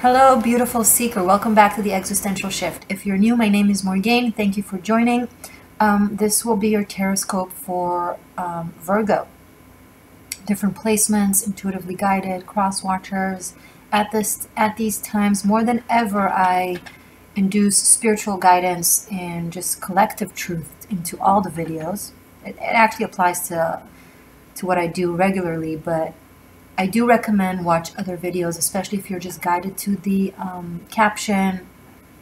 Hello, beautiful seeker. Welcome back to the Existential Shift. If you're new, my name is Morgane. Thank you for joining. This will be your Taroscope for Virgo. Different placements, intuitively guided, cross watchers. At these times, more than ever, I induce spiritual guidance and just collective truth into all the videos. It actually applies to what I do regularly, but I do recommend watch other videos, especially if you're just guided to the caption,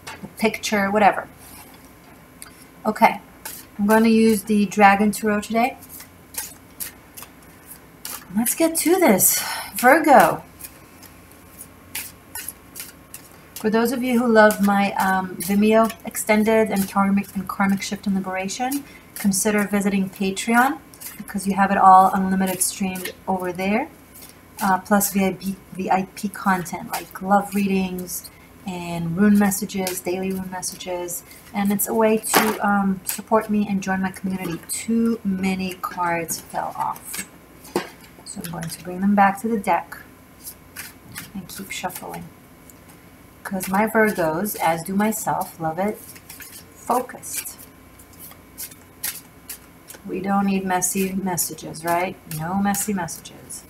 the picture, whatever. Okay, I'm going to use the Dragon Tarot today. Let's get to this. Virgo. For those of you who love my Vimeo Extended and Karmic Shift and Liberation, consider visiting Patreon because you have it all unlimited streamed over there. Plus VIP content like love readings and rune messages, daily rune messages, and it's a way to support me and join my community. Too many cards fell off, so I'm going to bring them back to the deck and keep shuffling because my Virgos, as do myself, love it focused. We don't need messy messages, right? No messy messages.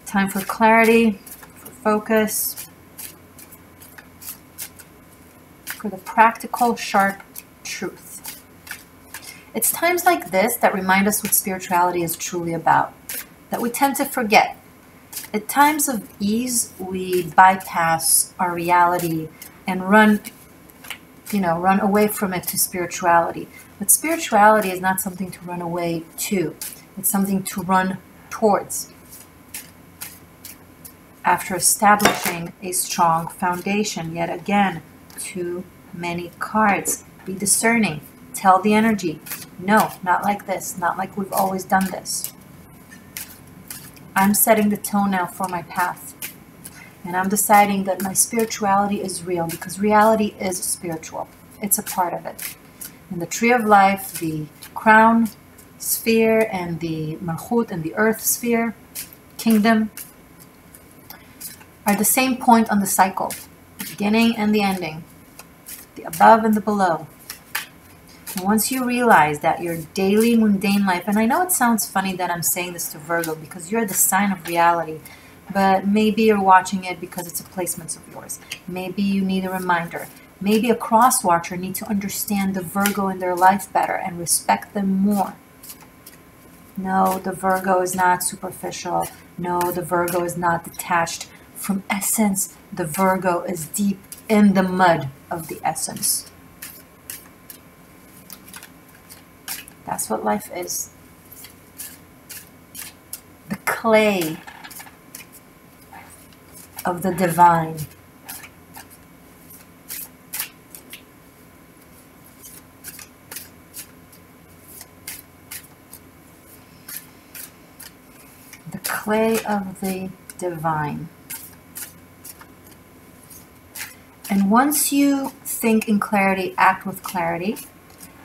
Time for clarity, for focus, for the practical, sharp truth. It's times like this that remind us what spirituality is truly about, that we tend to forget. At times of ease, we bypass our reality and run away from it to spirituality. But spirituality is not something to run away to. It's something to run towards. After establishing a strong foundation, yet again, too many cards. Be discerning. Tell the energy, no, not like this, not like we've always done this. I'm setting the tone now for my path. And I'm deciding that my spirituality is real because reality is spiritual. It's a part of it. In the tree of life, the crown sphere and the Malchut and the earth sphere, kingdom, are the same point on the cycle, the beginning and the ending, the above and the below. And once you realize that your daily mundane life, and I know it sounds funny that I'm saying this to Virgo because you're the sign of reality, but maybe you're watching it because it's a placement of yours. Maybe you need a reminder. Maybe a cross watcher needs to understand the Virgo in their life better and respect them more. No, the Virgo is not superficial. No, the Virgo is not detached from essence. The Virgo is deep in the mud of the essence. That's what life is. The clay of the divine. The clay of the divine. And once you think in clarity, act with clarity,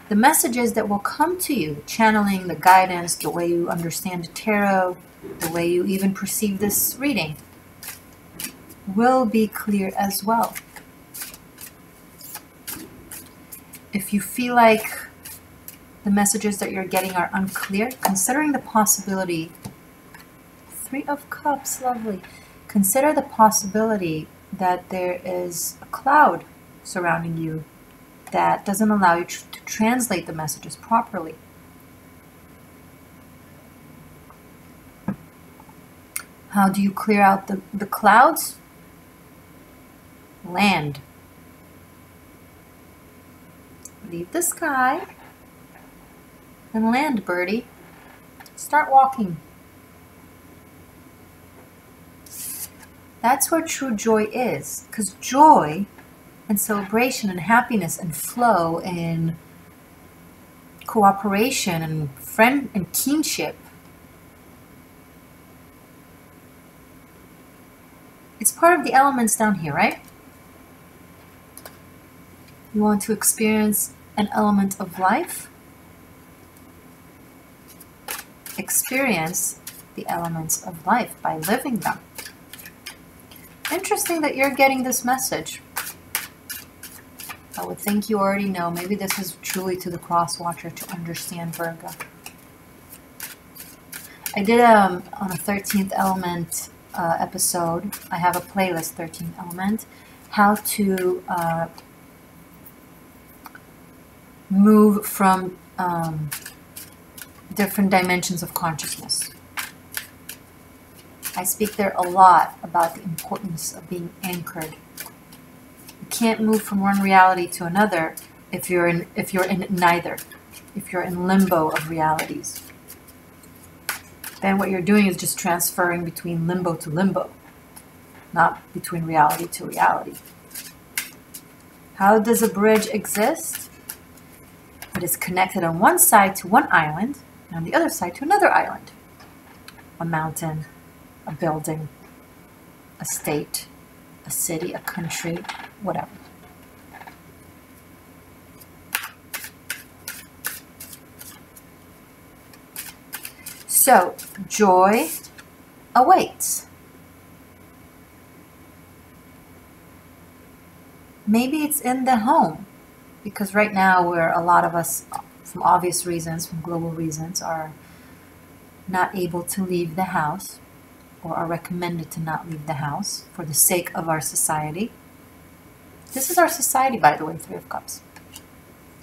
the messages that will come to you, channeling the guidance, the way you understand the tarot, the way you even perceive this reading, will be clear as well. If you feel like the messages that you're getting are unclear, considering the possibility, Three of Cups, lovely. Consider the possibility that there is a cloud surrounding you that doesn't allow you to translate the messages properly. How do you clear out the clouds? Land. Leave the sky and land, birdie. Start walking. That's where true joy is, because joy and celebration and happiness and flow and cooperation and friend and kinship, it's part of the elements down here, right? You want to experience an element of life? Experience the elements of life by living them. Interesting that you're getting this message. I would think you already know. Maybe this is truly to the cross watcher to understand Virgo. I did on a 13th element episode. I have a playlist, 13th element, how to move from different dimensions of consciousness. I speak there a lot about the importance of being anchored. You can't move from one reality to another if you're in neither. If you're in limbo of realities, then what you're doing is just transferring between limbo to limbo, not between reality to reality. How does a bridge exist? It is connected on one side to one island and on the other side to another island. A mountain, a building, a state, a city, a country, whatever. So, joy awaits. Maybe it's in the home, because right now where a lot of us, from obvious reasons, from global reasons, are not able to leave the house, or are recommended to not leave the house for the sake of our society. This is our society, by the way, Three of Cups.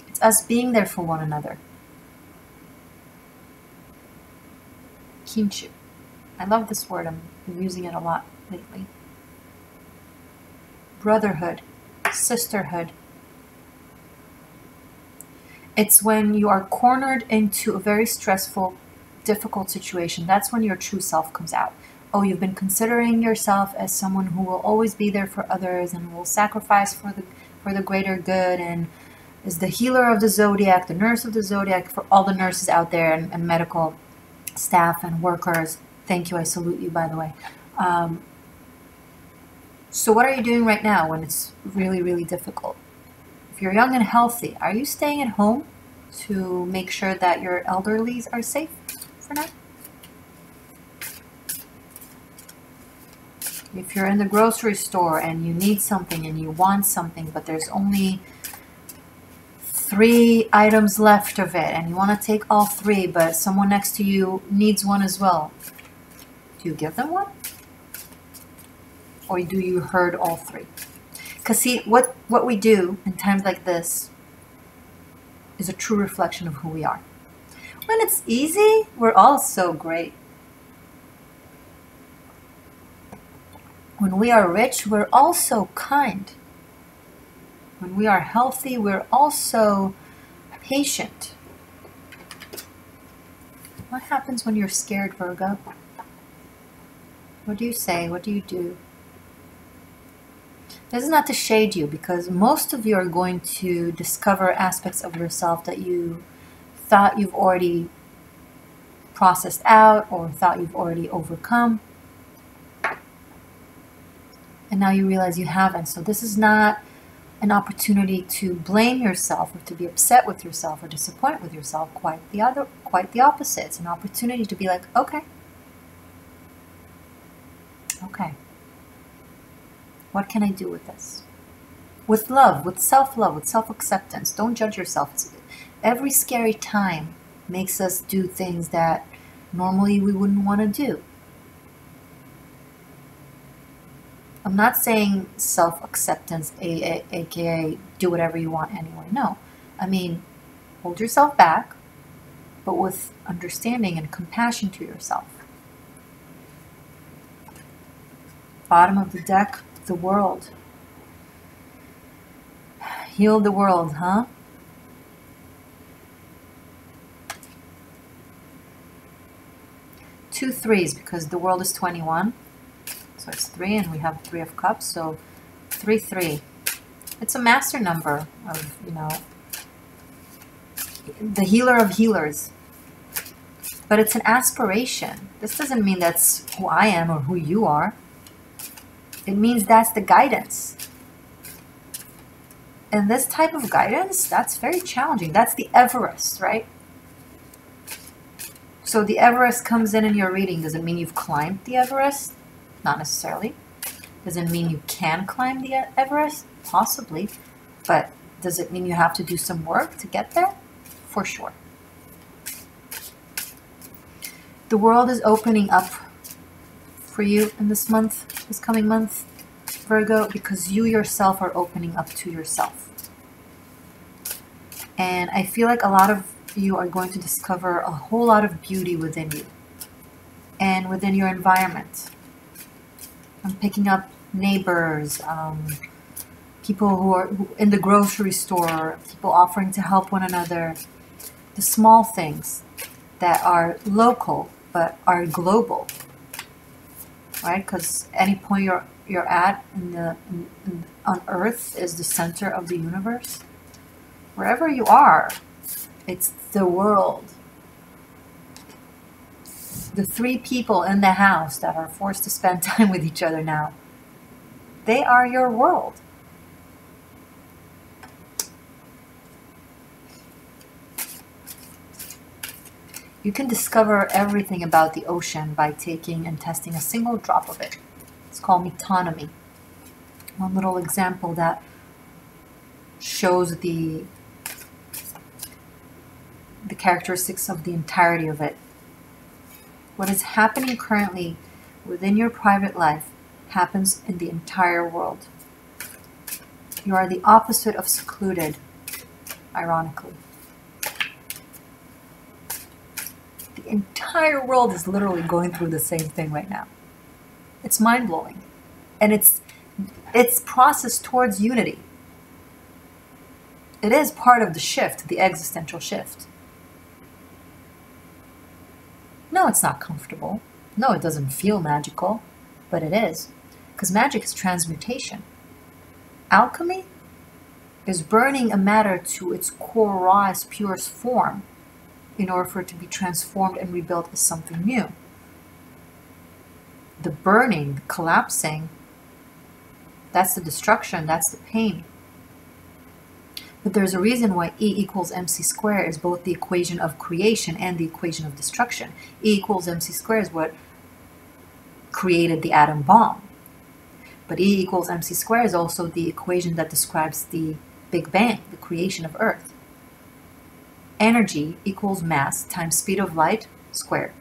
It's us being there for one another. Kinship. I love this word. I've been using it a lot lately. Brotherhood, sisterhood. It's when you are cornered into a very stressful, difficult situation. That's when your true self comes out. Oh, you've been considering yourself as someone who will always be there for others and will sacrifice for the greater good, and is the healer of the zodiac, the nurse of the zodiac, for all the nurses out there and medical staff and workers. Thank you. I salute you, by the way. So what are you doing right now when it's really, really difficult? If you're young and healthy, are you staying at home to make sure that your elderlies are safe for now? If you're in the grocery store and you need something and you want something, but there's only 3 items left of it and you want to take all 3, but someone next to you needs one as well, do you give them one? Or do you herd all 3? Because see, what we do in times like this is a true reflection of who we are. When it's easy, we're all so great. When we are rich, we're also kind. When we are healthy, we're also patient. What happens when you're scared, Virgo? What do you say? What do you do? This is not to shade you, because most of you are going to discover aspects of yourself that you thought you've already processed out or thought you've already overcome. And now you realize you haven't. So this is not an opportunity to blame yourself or to be upset with yourself or disappointed with yourself. Quite the opposite. It's an opportunity to be like, okay. What can I do with this? With love, with self-love, with self-acceptance. Don't judge yourself. Every scary time makes us do things that normally we wouldn't want to do. I'm not saying self-acceptance, aka do whatever you want anyway. No. I mean, hold yourself back, but with understanding and compassion to yourself. Bottom of the deck, the world. Heal the world, huh? Two threes, because the world is 21. So it's 3, and we have 3 of Cups, so 3, 3. It's a master number of, you know, the healer of healers. But it's an aspiration. This doesn't mean that's who I am or who you are. It means that's the guidance. And this type of guidance, that's very challenging. That's the Everest, right? So the Everest comes in your reading. Does it mean you've climbed the Everest? Not necessarily. Does it mean you can climb the Everest? Possibly. But does it mean you have to do some work to get there? For sure. The world is opening up for you in this month, this coming month, Virgo, because you yourself are opening up to yourself. And I feel like a lot of you are going to discover a whole lot of beauty within you and within your environment. I'm picking up neighbors, people who are in the grocery store, people offering to help one another, the small things that are local but are global, right? Because any point you're at on Earth is the center of the universe. Wherever you are, it's the world. The 3 people in the house that are forced to spend time with each other now, they are your world. You can discover everything about the ocean by taking and testing a single drop of it. It's called metonymy. One little example that shows the characteristics of the entirety of it. What is happening currently within your private life happens in the entire world. You are the opposite of secluded, ironically. The entire world is literally going through the same thing right now. It's mind-blowing. And it's process towards unity. It is part of the shift, the existential shift. No, it's not comfortable. No, it doesn't feel magical, but it is. Because magic is transmutation. Alchemy is burning a matter to its core, rawest, purest form in order for it to be transformed and rebuilt as something new. The burning, the collapsing, that's the destruction, that's the pain. But there's a reason why E equals MC squared is both the equation of creation and the equation of destruction. E equals MC squared is what created the atom bomb. But E equals MC squared is also the equation that describes the Big Bang, the creation of Earth. Energy equals mass times speed of light squared.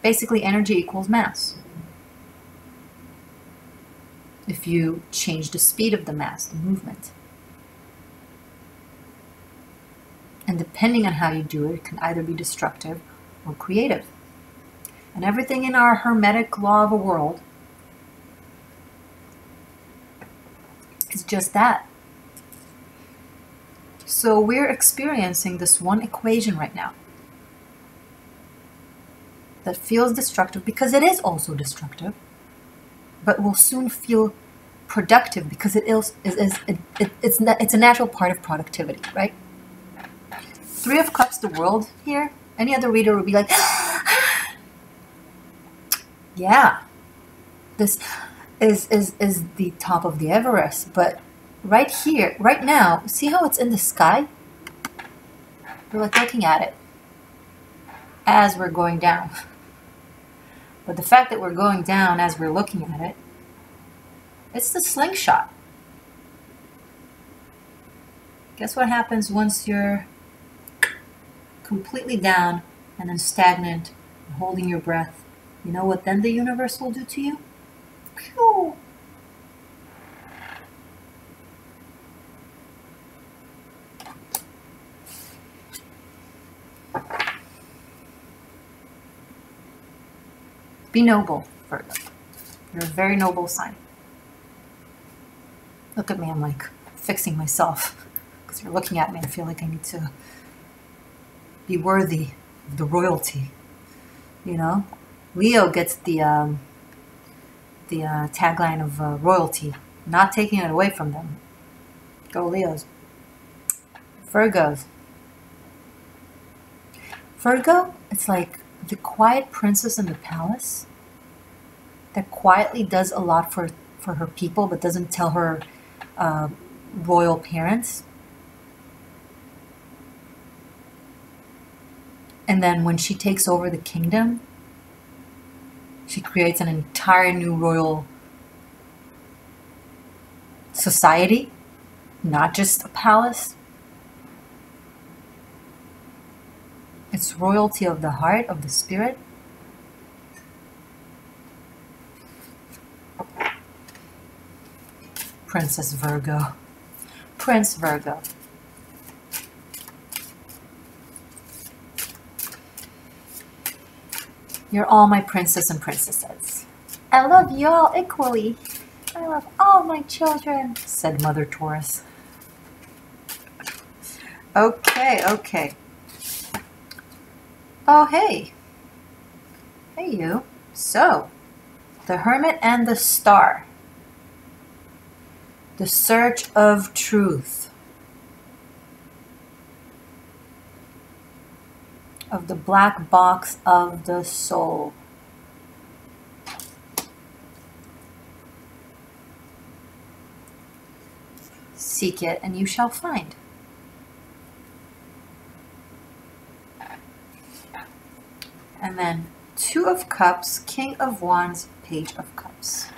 Basically, energy equals mass. If you change the speed of the mass, the movement. And depending on how you do it, it can either be destructive or creative. And everything in our hermetic law of a world is just that. So we're experiencing this one equation right now that feels destructive because it is also destructive, but will soon feel productive because it's a natural part of productivity, right? 3 of Cups, the world here. Any other reader would be like, yeah, this is the top of the Everest. But right here, right now, see how it's in the sky? We're like looking at it as we're going down. But the fact that we're going down as we're looking at it, it's the slingshot. Guess what happens once you're completely down and then stagnant and holding your breath? You know what then the universe will do to you? Pew! Be noble, Virgo. You're a very noble sign. Look at me, I'm like fixing myself because you're looking at me and I feel like I need to be worthy of the royalty, you know? Leo gets the tagline of royalty, not taking it away from them. Go Leos. Virgos. Virgo, it's like the quiet princess in the palace that quietly does a lot for her people but doesn't tell her royal parents. And then when she takes over the kingdom, she creates an entire new royal society, not just a palace. It's royalty of the heart, of the spirit. Princess Virgo. Prince Virgo. You're all my princess and princesses. I love you all equally. I love all my children, said Mother Taurus. Okay, okay. Oh, hey. Hey, you. So, the Hermit and the Star. The search of truth. Of the black box of the soul. Seek it and you shall find. And then Two of Cups, King of Wands, Page of Cups.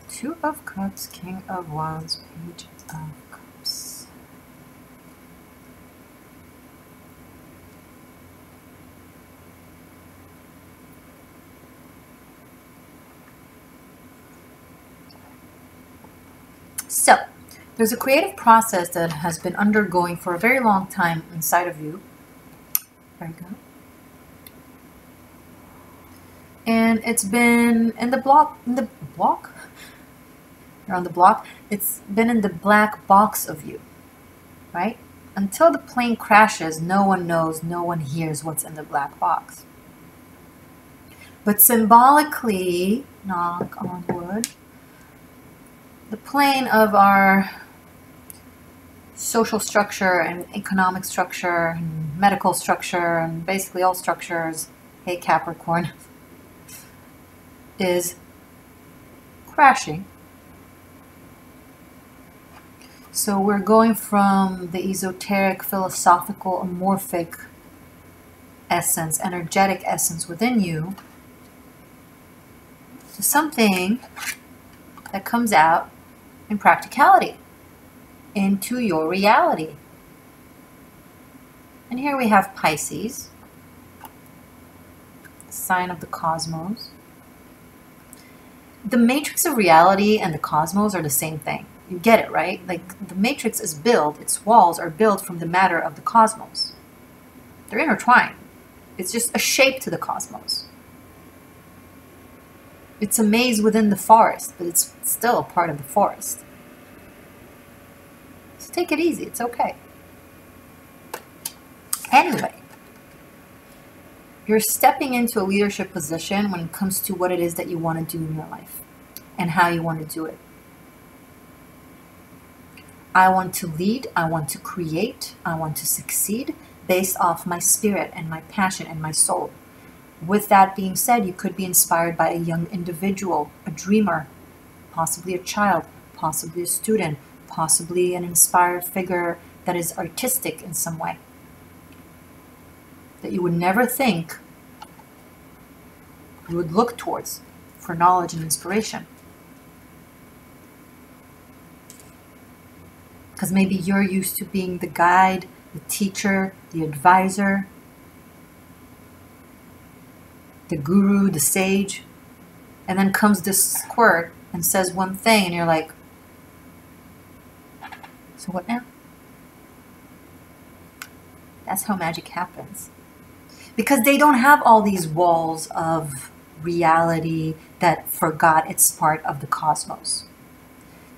Two of Cups, King of Wands, Page of Cups. So, there's a creative process that has been undergoing for a very long time inside of you. There you go. And it's been in the block, You're on the block. It's been in the black box of you, right? Until the plane crashes, no one knows, no one hears what's in the black box. But symbolically, knock on wood, the plane of our social structure and economic structure and medical structure and basically all structures, hey Capricorn, is crashing. So we're going from the esoteric, philosophical, amorphic essence, energetic essence within you to something that comes out in practicality, into your reality. And here we have Pisces, sign of the cosmos. The matrix of reality and the cosmos are the same thing. You get it, right? Like the matrix is built, its walls are built from the matter of the cosmos. They're intertwined. It's just a shape to the cosmos. It's a maze within the forest, but it's still a part of the forest. So take it easy, it's okay. Anyway, you're stepping into a leadership position when it comes to what it is that you want to do in your life and how you want to do it. I want to lead, I want to create, I want to succeed based off my spirit and my passion and my soul. With that being said, you could be inspired by a young individual, a dreamer, possibly a child, possibly a student, possibly an inspired figure that is artistic in some way, that you would never think you would look towards for knowledge and inspiration. Because maybe you're used to being the guide, the teacher, the advisor, the guru, the sage, and then comes this squirt and says one thing and you're like, so what now? That's how magic happens. Because they don't have all these walls of reality that forgot it's part of the cosmos.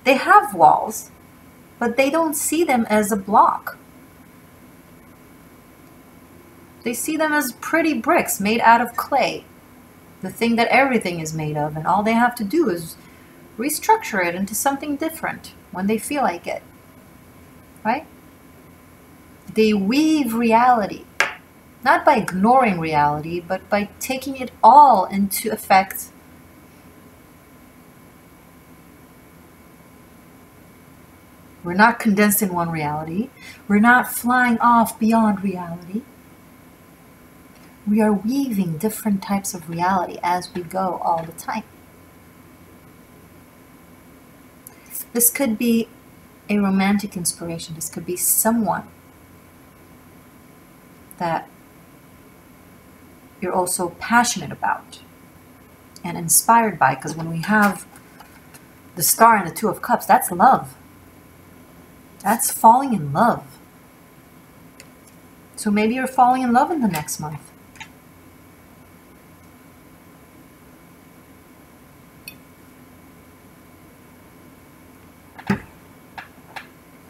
They have walls, but they don't see them as a block. They see them as pretty bricks made out of clay, the thing that everything is made of, and all they have to do is restructure it into something different when they feel like it, right? They weave reality, not by ignoring reality, but by taking it all into effect We're not condensed in one reality. We're not flying off beyond reality. We are weaving different types of reality as we go all the time. This could be a romantic inspiration. This could be someone that you're also passionate about and inspired by, because when we have the Star and the Two of Cups, that's love. That's falling in love. So maybe you're falling in love in the next month.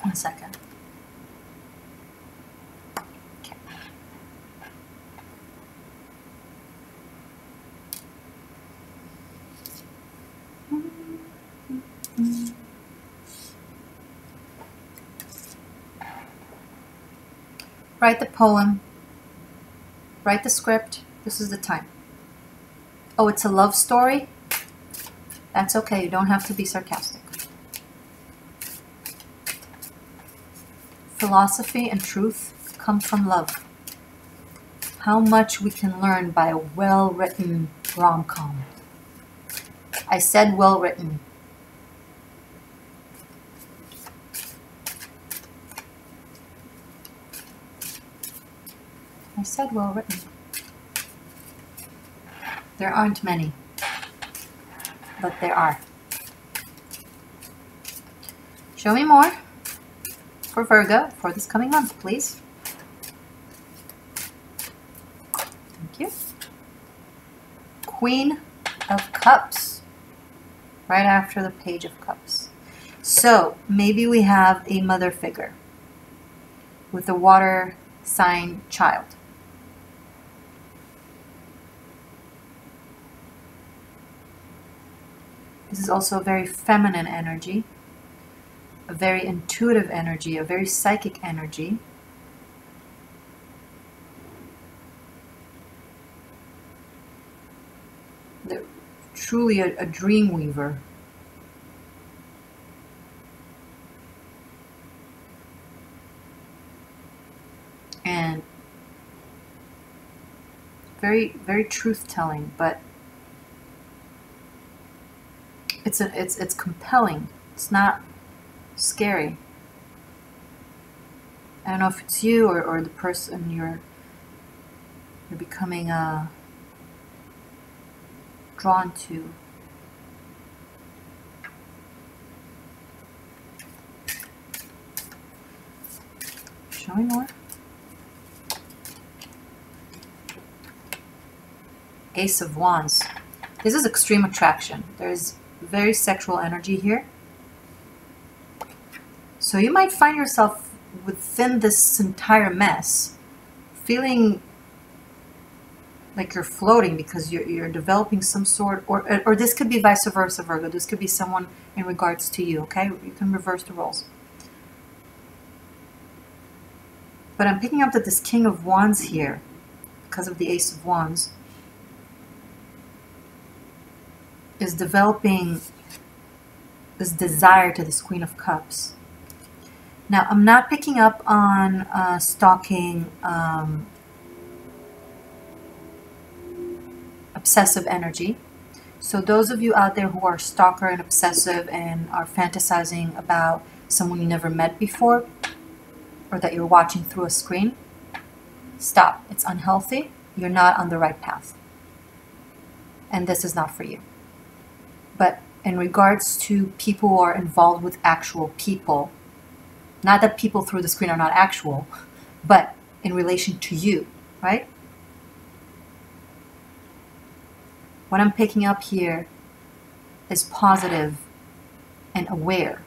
One second. Okay. Write the poem. Write the script. This is the time. Oh, it's a love story? That's okay. You don't have to be sarcastic. Philosophy and truth come from love. How much we can learn by a well-written rom-com. I said well-written. I said well-written. There aren't many, but there are. Show me more for Virgo for this coming month, please. Thank you. Queen of Cups, right after the Page of Cups. So maybe we have a mother figure with a water sign child. This is also a very feminine energy, a very intuitive energy, a very psychic energy. They're truly a dream weaver. And very, very truth-telling, but it's compelling. It's not scary. I don't know if it's you or the person you're becoming drawn to. Show me more. Ace of Wands. This is extreme attraction. There's very sexual energy here. So you might find yourself within this entire mess feeling like you're floating because you're developing some sort, or this could be vice versa, Virgo. This could be someone in regards to you, okay? You can reverse the roles. But I'm picking up that this King of Wands here, because of the Ace of Wands, is developing this desire to this Queen of Cups. Now, I'm not picking up on stalking, obsessive energy. So those of you out there who are stalker and obsessive and are fantasizing about someone you never met before, or that you're watching through a screen, stop. It's unhealthy. You're not on the right path. And this is not for you. But in regards to people who are involved with actual people, not that people through the screen are not actual, but in relation to you, right? What I'm picking up here is positive and aware.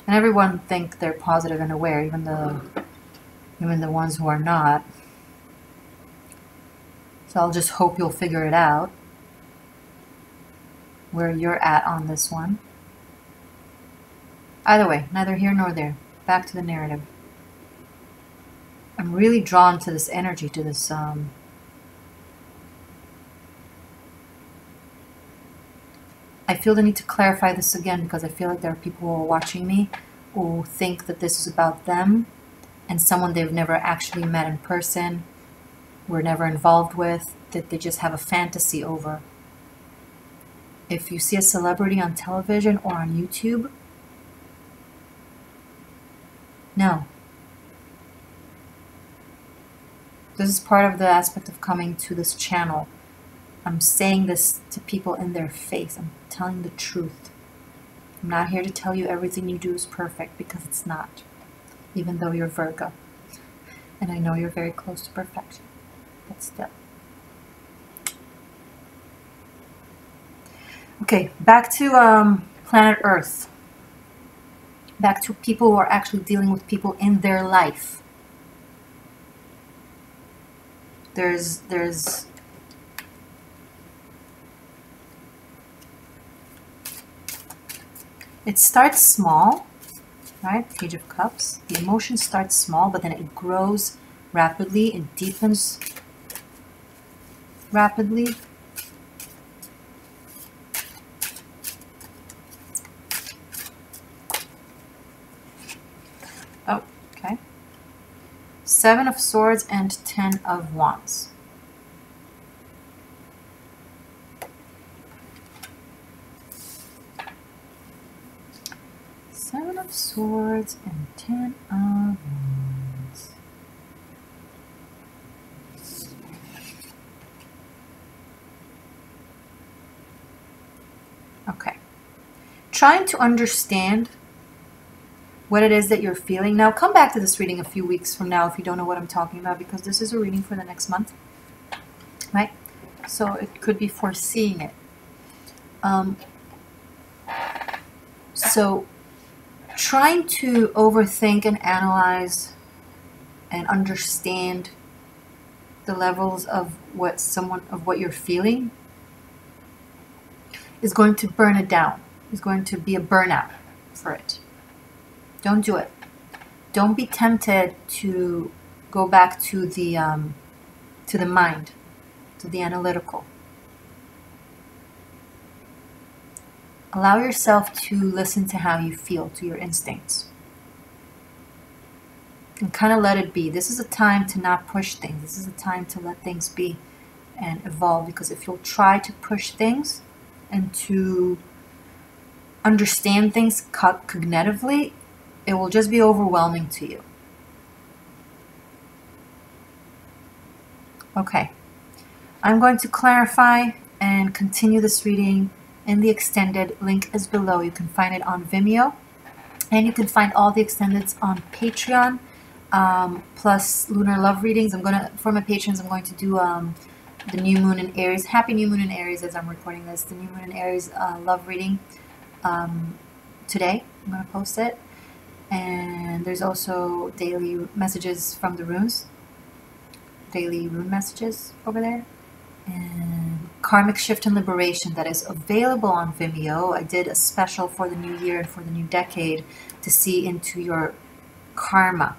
And everyone think they're positive and aware, even the ones who are not. So I'll just hope you'll figure it out, where you're at on this one. Either way, neither here nor there. Back to the narrative. I'm really drawn to this energy, to this I feel the need to clarify this again because I feel like there are people who are watching me who think that this is about them and someone they've never actually met in person, were never involved with, that they just have a fantasy over. If you see a celebrity on television or on YouTube, no. This is part of the aspect of coming to this channel. I'm saying this to people in their face. I'm telling the truth. I'm not here to tell you everything you do is perfect, because it's not. Even though you're Virgo. And I know you're very close to perfection. But still. Okay, back to planet Earth. Back to people who are actually dealing with people in their life. There's it starts small, right? Page of Cups. The emotion starts small, but then it grows rapidly. It deepens rapidly. Oh, okay. 7 of Swords and 10 of Wands. Seven of Swords and 10 of Wands. Okay. Trying to understand what it is that you're feeling. Now, come back to this reading a few weeks from now if you don't know what I'm talking about, because this is a reading for the next month, right? So it could be foreseeing it. So trying to overthink and analyze and understand the levels of what you're feeling is going to burn it down. Is going to be a burnout for it. Don't do it. Don't be tempted to go back to the mind, to the analytical. Allow yourself to listen to how you feel, to your instincts. And kind of let it be. This is a time to not push things. This is a time to let things be and evolve. Because if you'll try to push things and to understand things cognitively, it will just be overwhelming to you. Okay. I'm going to clarify and continue this reading in the extended. Link is below. You can find it on Vimeo. And you can find all the extendeds on Patreon. Plus lunar love readings. For my patrons, I'm going to do the new moon in Aries. Happy new moon in Aries as I'm recording this. The new moon in Aries love reading today. I'm going to post it. And there's also daily messages from the runes. Daily rune messages over there. And Karmic Shift and Liberation that is available on Vimeo. I did a special for the new year and for the new decade to see into your karma.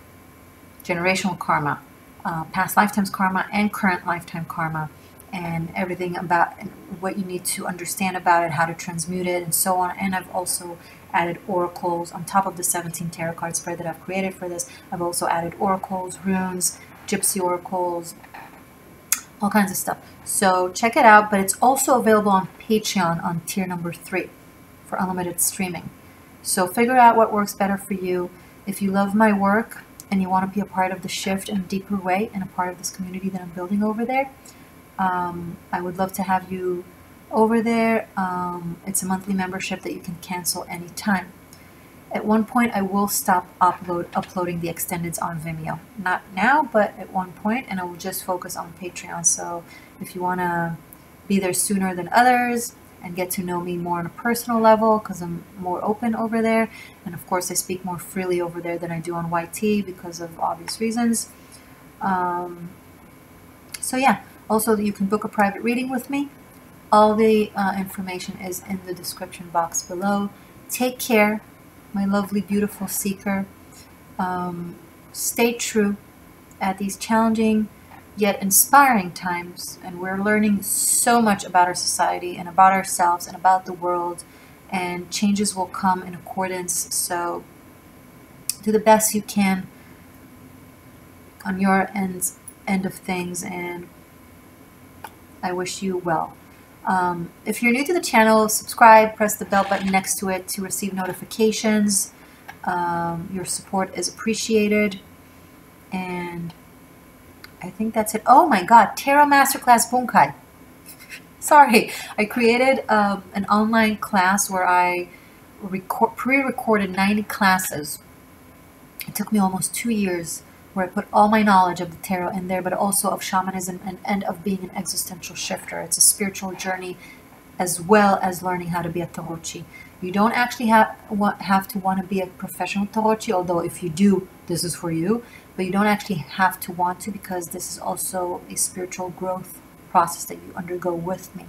Generational karma. Past lifetimes karma and current lifetime karma. And everything about what you need to understand about it, how to transmute it, and so on. And I've also added oracles on top of the 17 tarot card spread that I've created for this. I've also added oracles, runes, gypsy oracles, all kinds of stuff. So check it out, but it's also available on Patreon on tier number 3 for unlimited streaming. So figure out what works better for you. If you love my work and you want to be a part of the shift in a deeper way and a part of this community that I'm building over there, I would love to have you over there. It's a monthly membership that you can cancel anytime. At one point, I will stop uploading the extendeds on Vimeo. Not now, but at one point, and I will just focus on Patreon. So if you want to be there sooner than others and get to know me more on a personal level, because I'm more open over there, and of course I speak more freely over there than I do on YT because of obvious reasons. So yeah, also you can book a private reading with me. All the information is in the description box below. Take care, my lovely, beautiful seeker. Stay true at these challenging, yet inspiring times, and we're learning so much about our society and about ourselves and about the world, and changes will come in accordance. So do the best you can on your end of things, and I wish you well. If you're new to the channel, subscribe, press the bell button next to it to receive notifications. Your support is appreciated. And I think that's it. Oh my God, Tarot Masterclass Bunkai. Sorry, I created an online class where I pre-recorded 90 classes. It took me almost 2 years, where I put all my knowledge of the tarot in there, but also of shamanism and of being an existential shifter. It's a spiritual journey, as well as learning how to be a tarotchi. You don't actually have to want to be a professional tarotchi, although if you do, this is for you. But you don't actually have to want to, because this is also a spiritual growth process that you undergo with me.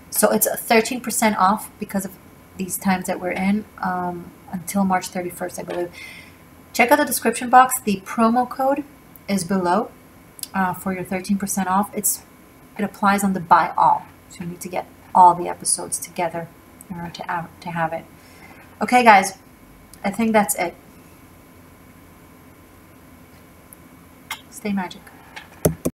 So it's 13% off because of these times that we're in, until March 31st, I believe. Check out the description box. The promo code is below for your 13% off. It applies on the buy all. So you need to get all the episodes together in order to have it. Okay, guys, I think that's it. Stay magic.